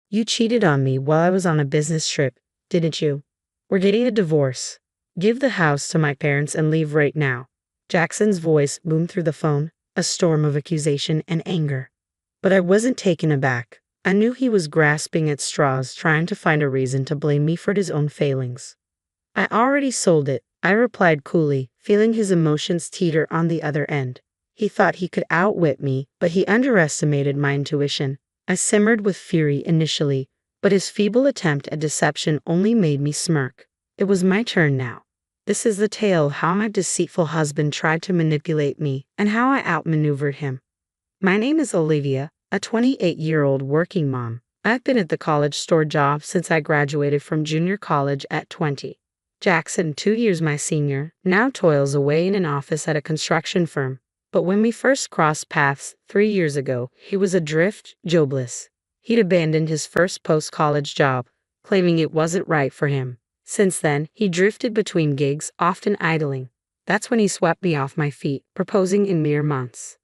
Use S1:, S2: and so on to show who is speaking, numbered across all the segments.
S1: You cheated on me while I was on a business trip, didn't you? We're getting a divorce. Give the house to my parents and leave right now. Jackson's voice boomed through the phone, a storm of accusation and anger. But I wasn't taken aback. I knew he was grasping at straws, trying to find a reason to blame me for his own failings. I already sold it, I replied coolly, feeling his emotions teeter on the other end. He thought he could outwit me, but he underestimated my intuition. I simmered with fury initially, but his feeble attempt at deception only made me smirk. It was my turn now. This is the tale of how my deceitful husband tried to manipulate me and how I outmaneuvered him. My name is Olivia, a 28-year-old working mom. I've been at the college store job since I graduated from junior college at 20. Jackson, 2 years my senior, now toils away in an office at a construction firm. But when we first crossed paths 3 years ago, he was adrift, jobless. He'd abandoned his first post-college job, claiming it wasn't right for him. Since then, he drifted between gigs, often idling. That's when he swept me off my feet, proposing in mere months.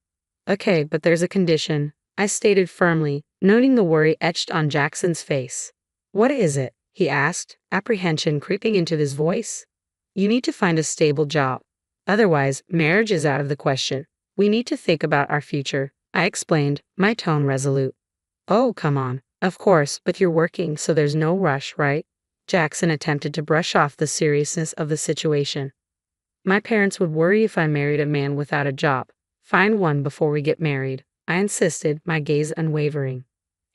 S1: Okay, but there's a condition, I stated firmly, noting the worry etched on Jackson's face. What is it? He asked, apprehension creeping into his voice. You need to find a stable job. Otherwise, marriage is out of the question. We need to think about our future, I explained, my tone resolute. Oh, come on. Of course, but you're working, so there's no rush, right? Jackson attempted to brush off the seriousness of the situation. My parents would worry if I married a man without a job. Find one before we get married, I insisted, my gaze unwavering.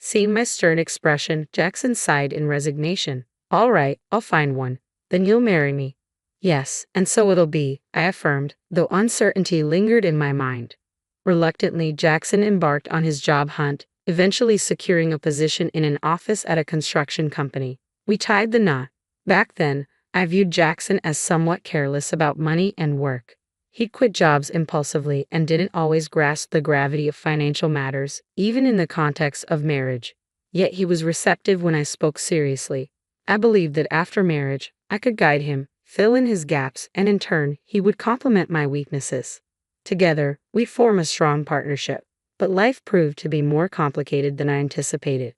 S1: Seeing my stern expression, Jackson sighed in resignation. All right, I'll find one. Then you'll marry me. Yes, and so it'll be, I affirmed, though uncertainty lingered in my mind. Reluctantly, Jackson embarked on his job hunt, eventually securing a position in an office at a construction company. We tied the knot. Back then, I viewed Jackson as somewhat careless about money and work. He'd quit jobs impulsively and didn't always grasp the gravity of financial matters, even in the context of marriage. Yet he was receptive when I spoke seriously. I believed that after marriage, I could guide him, fill in his gaps, and in turn, he would complement my weaknesses. Together, we'd form a strong partnership. But life proved to be more complicated than I anticipated.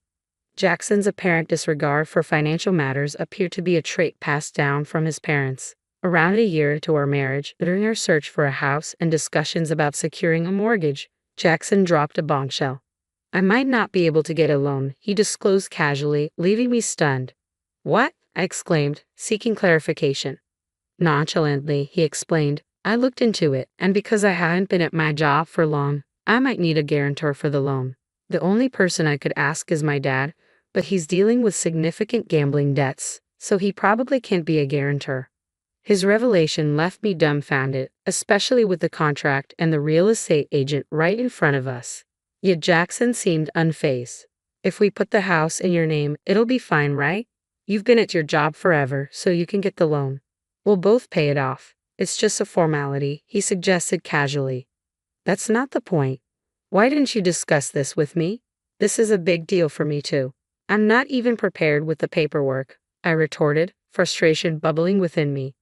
S1: Jackson's apparent disregard for financial matters appeared to be a trait passed down from his parents. Around a year into our marriage, during our search for a house and discussions about securing a mortgage, Jackson dropped a bombshell. I might not be able to get a loan, he disclosed casually, leaving me stunned. What? I exclaimed, seeking clarification. Nonchalantly, he explained, I looked into it, and because I hadn't been at my job for long, I might need a guarantor for the loan. The only person I could ask is my dad, but he's dealing with significant gambling debts, so he probably can't be a guarantor. His revelation left me dumbfounded, especially with the contract and the real estate agent right in front of us. Yet Jackson seemed unfazed. If we put the house in your name, it'll be fine, right? You've been at your job forever, so you can get the loan. We'll both pay it off. It's just a formality, he suggested casually. That's not the point. Why didn't you discuss this with me? This is a big deal for me too. I'm not even prepared with the paperwork, I retorted, frustration bubbling within me.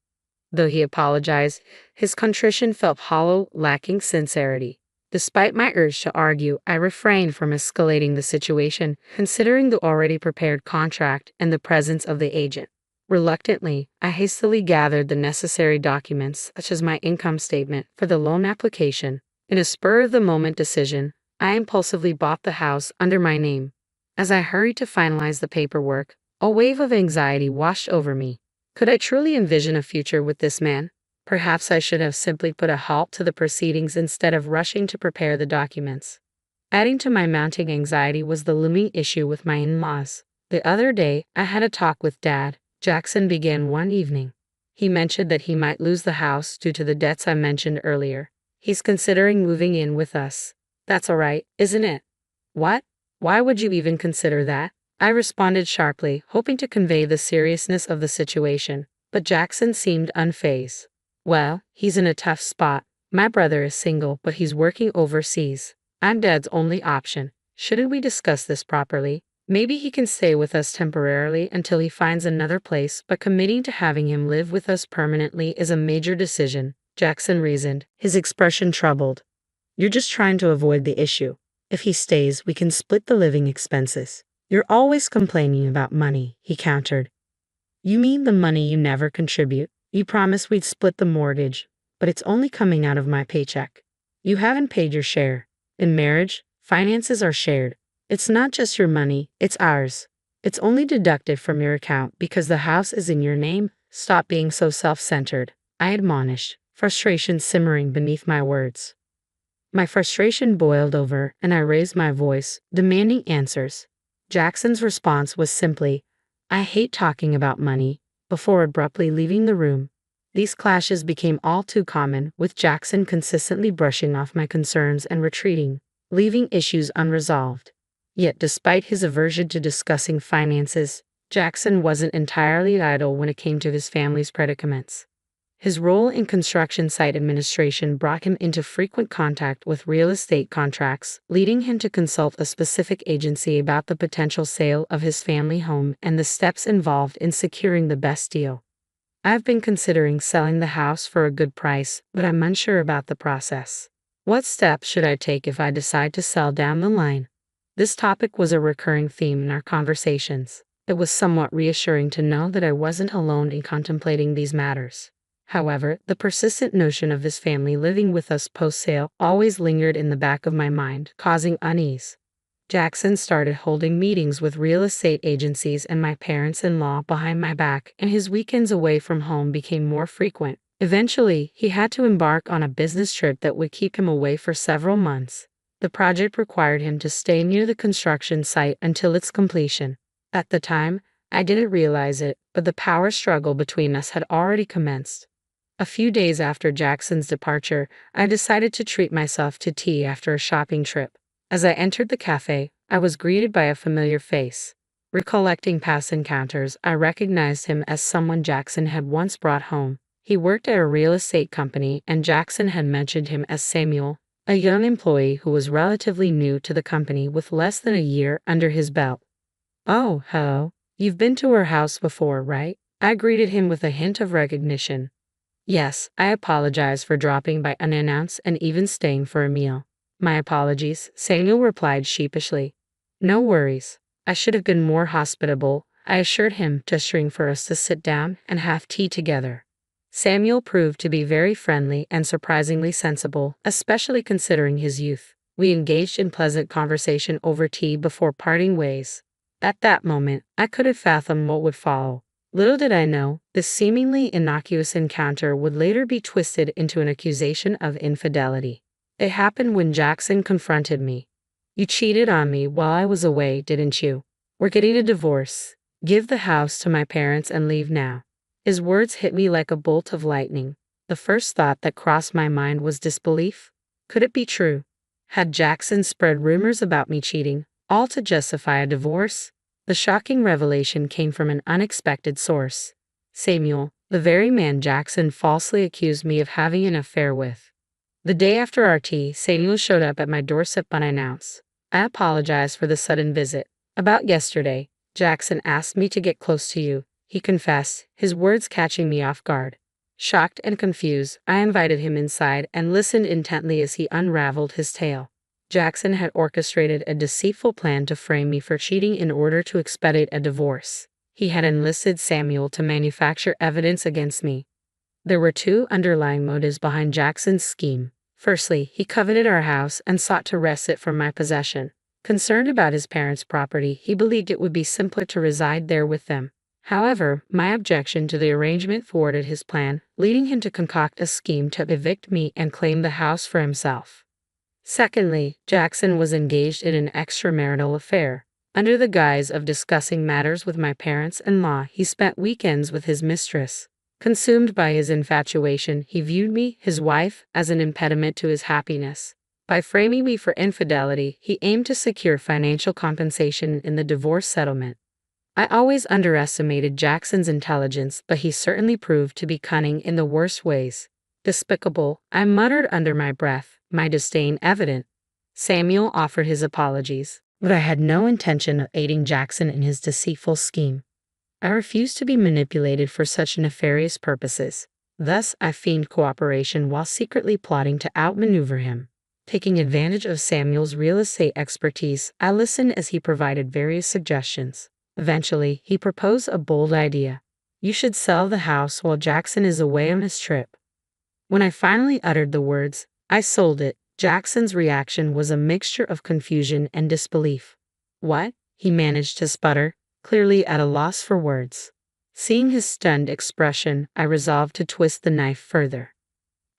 S1: Though he apologized, his contrition felt hollow, lacking sincerity. Despite my urge to argue, I refrained from escalating the situation, considering the already prepared contract and the presence of the agent. Reluctantly, I hastily gathered the necessary documents, such as my income statement, for the loan application. In a spur-of-the-moment decision, I impulsively bought the house under my name. As I hurried to finalize the paperwork, a wave of anxiety washed over me. Could I truly envision a future with this man? Perhaps I should have simply put a halt to the proceedings instead of rushing to prepare the documents. Adding to my mounting anxiety was the looming issue with my in-laws. The other day, I had a talk with Dad. Jackson began one evening. He mentioned that he might lose the house due to the debts I mentioned earlier. He's considering moving in with us. That's all right, isn't it? What? Why would you even consider that? I responded sharply, hoping to convey the seriousness of the situation, but Jackson seemed unfazed. Well, he's in a tough spot. My brother is single, but he's working overseas. I'm Dad's only option. Shouldn't we discuss this properly? Maybe he can stay with us temporarily until he finds another place, but committing to having him live with us permanently is a major decision, Jackson reasoned, his expression troubled. You're just trying to avoid the issue. If he stays, we can split the living expenses. You're always complaining about money, he countered. You mean the money you never contribute? You promised we'd split the mortgage, but it's only coming out of my paycheck. You haven't paid your share. In marriage, finances are shared. It's not just your money, it's ours. It's only deducted from your account because the house is in your name. Stop being so self-centered, I admonished, frustration simmering beneath my words. My frustration boiled over, and I raised my voice, demanding answers. Jackson's response was simply, I hate talking about money, before abruptly leaving the room. These clashes became all too common, with Jackson consistently brushing off my concerns and retreating, leaving issues unresolved. Yet despite his aversion to discussing finances, Jackson wasn't entirely idle when it came to his family's predicaments. His role in construction site administration brought him into frequent contact with real estate contracts, leading him to consult a specific agency about the potential sale of his family home and the steps involved in securing the best deal. I've been considering selling the house for a good price, but I'm unsure about the process. What steps should I take if I decide to sell down the line? This topic was a recurring theme in our conversations. It was somewhat reassuring to know that I wasn't alone in contemplating these matters. However, the persistent notion of his family living with us post-sale always lingered in the back of my mind, causing unease. Jackson started holding meetings with real estate agencies and my parents-in-law behind my back, and his weekends away from home became more frequent. Eventually, he had to embark on a business trip that would keep him away for several months. The project required him to stay near the construction site until its completion. At the time, I didn't realize it, but the power struggle between us had already commenced. A few days after Jackson's departure, I decided to treat myself to tea after a shopping trip. As I entered the cafe, I was greeted by a familiar face. Recollecting past encounters, I recognized him as someone Jackson had once brought home. He worked at a real estate company, and Jackson had mentioned him as Samuel, a young employee who was relatively new to the company with less than a year under his belt. Oh, hello. You've been to our house before, right? I greeted him with a hint of recognition. Yes, I apologize for dropping by unannounced and even staying for a meal. My apologies, Samuel replied sheepishly. No worries. I should have been more hospitable, I assured him, gesturing for us to sit down and have tea together. Samuel proved to be very friendly and surprisingly sensible, especially considering his youth. We engaged in pleasant conversation over tea before parting ways. At that moment, I could have fathomed what would follow. Little did I know, this seemingly innocuous encounter would later be twisted into an accusation of infidelity. It happened when Jackson confronted me. You cheated on me while I was away, didn't you? We're getting a divorce. Give the house to my parents and leave now. His words hit me like a bolt of lightning. The first thought that crossed my mind was disbelief. Could it be true? Had Jackson spread rumors about me cheating, all to justify a divorce? The shocking revelation came from an unexpected source. Samuel, the very man Jackson falsely accused me of having an affair with. The day after our tea, Samuel showed up at my doorstep unannounced. I apologized for the sudden visit. About yesterday, Jackson asked me to get close to you, he confessed, his words catching me off guard. Shocked and confused, I invited him inside and listened intently as he unraveled his tale. Jackson had orchestrated a deceitful plan to frame me for cheating in order to expedite a divorce. He had enlisted Samuel to manufacture evidence against me. There were two underlying motives behind Jackson's scheme. Firstly, he coveted our house and sought to wrest it from my possession. Concerned about his parents' property, he believed it would be simpler to reside there with them. However, my objection to the arrangement thwarted his plan, leading him to concoct a scheme to evict me and claim the house for himself. Secondly, Jackson was engaged in an extramarital affair. Under the guise of discussing matters with my parents-in-law, he spent weekends with his mistress. Consumed by his infatuation, he viewed me, his wife, as an impediment to his happiness. By framing me for infidelity, he aimed to secure financial compensation in the divorce settlement. I always underestimated Jackson's intelligence, but he certainly proved to be cunning in the worst ways. Despicable, I muttered under my breath, my disdain evident. Samuel offered his apologies, but I had no intention of aiding Jackson in his deceitful scheme. I refused to be manipulated for such nefarious purposes. Thus, I feigned cooperation while secretly plotting to outmaneuver him. Taking advantage of Samuel's real estate expertise, I listened as he provided various suggestions. Eventually, he proposed a bold idea. You should sell the house while Jackson is away on his trip. When I finally uttered the words, I sold it, Jackson's reaction was a mixture of confusion and disbelief. What? He managed to sputter, clearly at a loss for words. Seeing his stunned expression, I resolved to twist the knife further.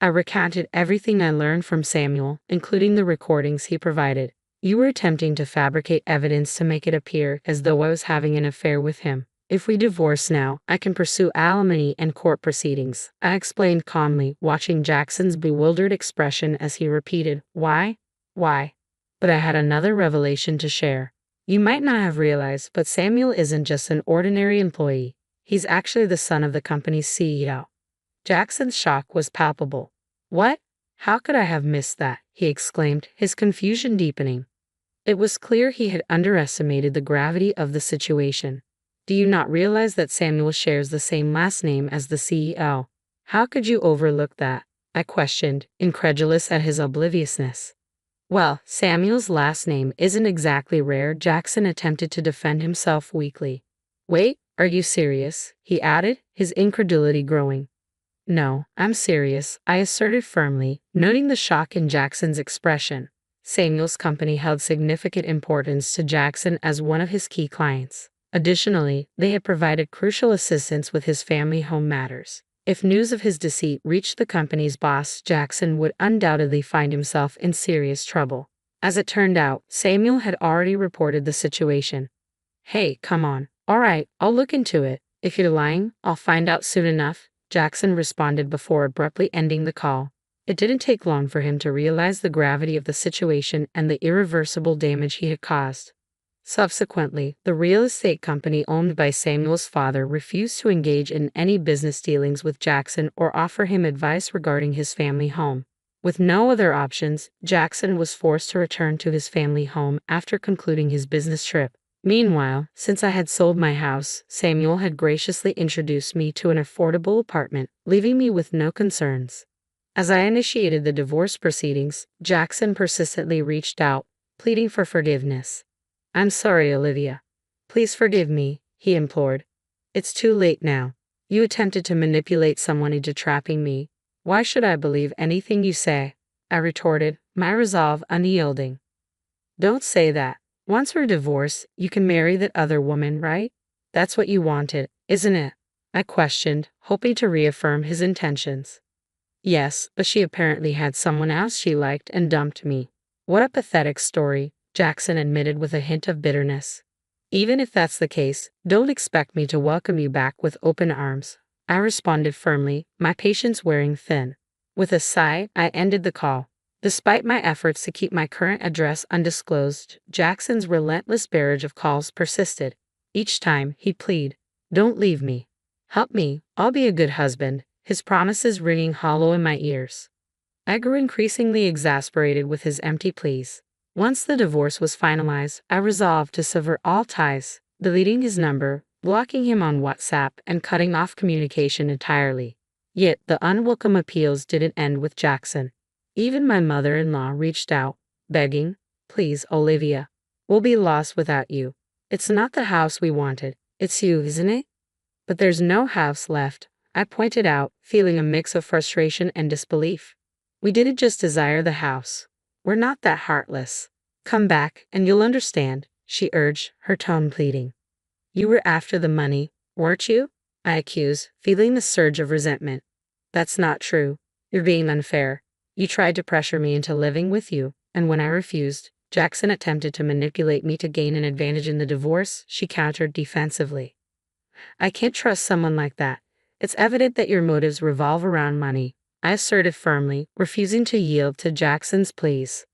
S1: I recounted everything I learned from Samuel, including the recordings he provided. You were attempting to fabricate evidence to make it appear as though I was having an affair with him. If we divorce now, I can pursue alimony and court proceedings, I explained calmly, watching Jackson's bewildered expression as he repeated, Why? Why? But I had another revelation to share. You might not have realized, but Samuel isn't just an ordinary employee. He's actually the son of the company's CEO. Jackson's shock was palpable. What? How could I have missed that? He exclaimed, his confusion deepening. It was clear he had underestimated the gravity of the situation. Do you not realize that Samuel shares the same last name as the CEO? How could you overlook that? I questioned, incredulous at his obliviousness. Well, Samuel's last name isn't exactly rare. Jackson attempted to defend himself weakly. Wait, are you serious? He added, his incredulity growing. No, I'm serious, I asserted firmly, noting the shock in Jackson's expression. Samuel's company held significant importance to Jackson as one of his key clients. Additionally, they had provided crucial assistance with his family home matters. If news of his deceit reached the company's boss, Jackson would undoubtedly find himself in serious trouble. As it turned out, Samuel had already reported the situation. Hey, come on. All right, I'll look into it. If you're lying, I'll find out soon enough, Jackson responded before abruptly ending the call. It didn't take long for him to realize the gravity of the situation and the irreversible damage he had caused. Subsequently, the real estate company owned by Samuel's father refused to engage in any business dealings with Jackson or offer him advice regarding his family home. With no other options, Jackson was forced to return to his family home after concluding his business trip. Meanwhile, since I had sold my house, Samuel had graciously introduced me to an affordable apartment, leaving me with no concerns. As I initiated the divorce proceedings, Jackson persistently reached out, pleading for forgiveness. I'm sorry, Olivia. Please forgive me, he implored. It's too late now. You attempted to manipulate someone into trapping me. Why should I believe anything you say? I retorted, my resolve unyielding. Don't say that. Once we're divorced, you can marry that other woman, right? That's what you wanted, isn't it? I questioned, hoping to reaffirm his intentions. Yes, but she apparently had someone else she liked and dumped me. What a pathetic story, Jackson admitted with a hint of bitterness. Even if that's the case, don't expect me to welcome you back with open arms, I responded firmly, my patience wearing thin. With a sigh, I ended the call. Despite my efforts to keep my current address undisclosed, Jackson's relentless barrage of calls persisted. Each time, he'd plead, Don't leave me. Help me, I'll be a good husband, his promises ringing hollow in my ears. I grew increasingly exasperated with his empty pleas. Once the divorce was finalized, I resolved to sever all ties, deleting his number, blocking him on WhatsApp, and cutting off communication entirely. Yet, the unwelcome appeals didn't end with Jackson. Even my mother-in-law reached out, begging, Please, Olivia. We'll be lost without you. It's not the house we wanted. It's you, isn't it? But there's no house left, I pointed out, feeling a mix of frustration and disbelief. We didn't just desire the house. We're not that heartless. Come back, and you'll understand, she urged, her tone pleading. You were after the money, weren't you? I accused, feeling the surge of resentment. That's not true. You're being unfair. You tried to pressure me into living with you, and when I refused, Jackson attempted to manipulate me to gain an advantage in the divorce, she countered defensively. I can't trust someone like that. It's evident that your motives revolve around money, I asserted firmly, refusing to yield to Jackson's pleas.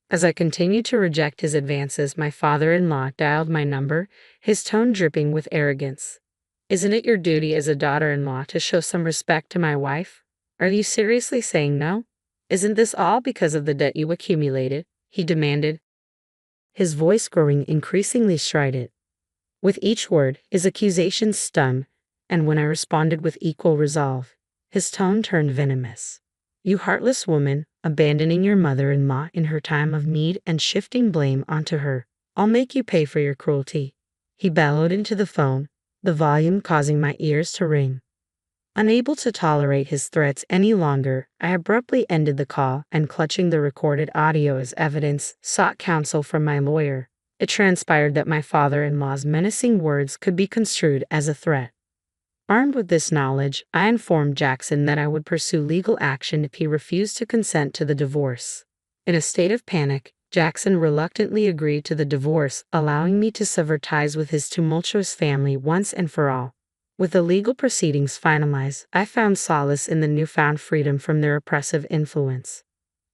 S1: As I continued to reject his advances, my father-in-law dialed my number, his tone dripping with arrogance. Isn't it your duty as a daughter-in-law to show some respect to my wife? Are you seriously saying no? Isn't this all because of the debt you accumulated? He demanded, his voice growing increasingly strident. With each word, his accusations stung, and when I responded with equal resolve, his tone turned venomous. You heartless woman, abandoning your mother-in-law in her time of need and shifting blame onto her. I'll make you pay for your cruelty. He bellowed into the phone, the volume causing my ears to ring. Unable to tolerate his threats any longer, I abruptly ended the call and, clutching the recorded audio as evidence, sought counsel from my lawyer. It transpired that my father-in-law's menacing words could be construed as a threat. Armed with this knowledge, I informed Jackson that I would pursue legal action if he refused to consent to the divorce. In a state of panic, Jackson reluctantly agreed to the divorce, allowing me to sever ties with his tumultuous family once and for all. With the legal proceedings finalized, I found solace in the newfound freedom from their oppressive influence.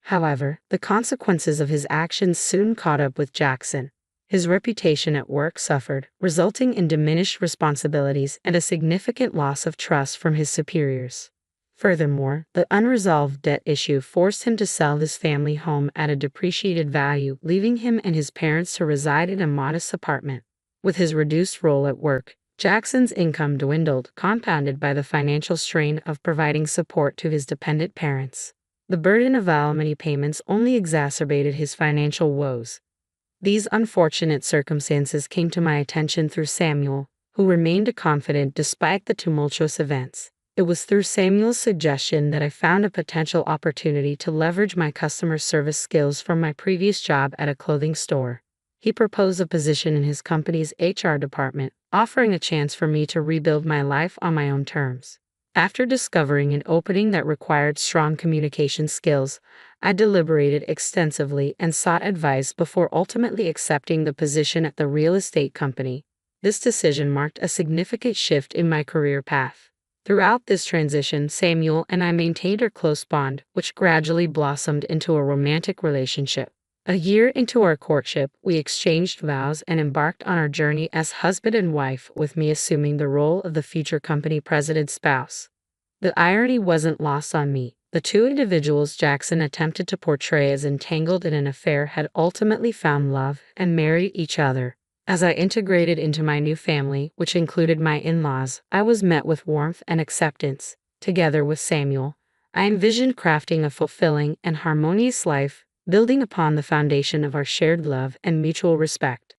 S1: However, the consequences of his actions soon caught up with Jackson. His reputation at work suffered, resulting in diminished responsibilities and a significant loss of trust from his superiors. Furthermore, the unresolved debt issue forced him to sell his family home at a depreciated value, leaving him and his parents to reside in a modest apartment. With his reduced role at work, Jackson's income dwindled, compounded by the financial strain of providing support to his dependent parents. The burden of alimony payments only exacerbated his financial woes. These unfortunate circumstances came to my attention through Samuel, who remained confident despite the tumultuous events. It was through Samuel's suggestion that I found a potential opportunity to leverage my customer service skills from my previous job at a clothing store. He proposed a position in his company's HR department, offering a chance for me to rebuild my life on my own terms. After discovering an opening that required strong communication skills, I deliberated extensively and sought advice before ultimately accepting the position at the real estate company. This decision marked a significant shift in my career path. Throughout this transition, Samuel and I maintained our close bond, which gradually blossomed into a romantic relationship. A year into our courtship, we exchanged vows and embarked on our journey as husband and wife, with me assuming the role of the future company president's spouse. The irony wasn't lost on me. The two individuals Jackson attempted to portray as entangled in an affair had ultimately found love and married each other. As I integrated into my new family, which included my in-laws, I was met with warmth and acceptance. Together with Samuel, I envisioned crafting a fulfilling and harmonious life, building upon the foundation of our shared love and mutual respect.